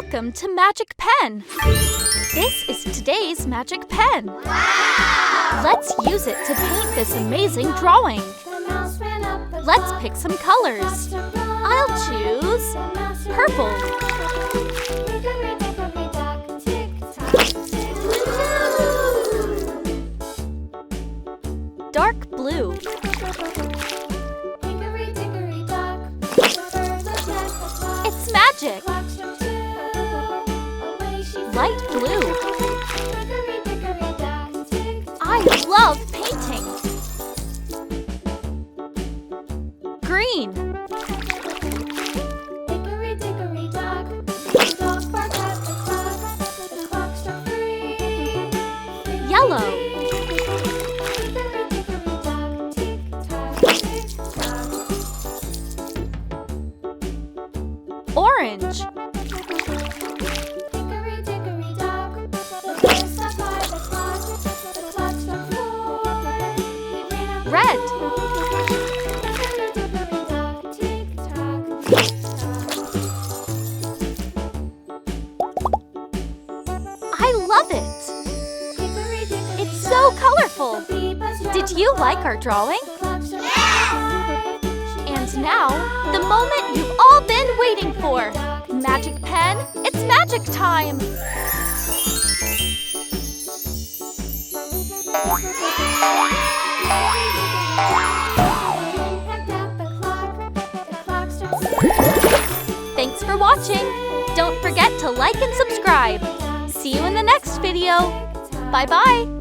Welcome to Magic Pen! This is today's Magic Pen. Wow! Let's use it to paint this amazing drawing. Let's pick some colors. I'll choose purple. Dark blue. It's magic! Light blue. I love painting. Green. Yellow. Orange. Red. I love it! It's so colorful! Did you like our drawing? And now, the moment you've all been waiting for! Magic Pen, it's magic time! Thanks for watching! Don't forget to like and subscribe! See you in the next video! Bye-bye!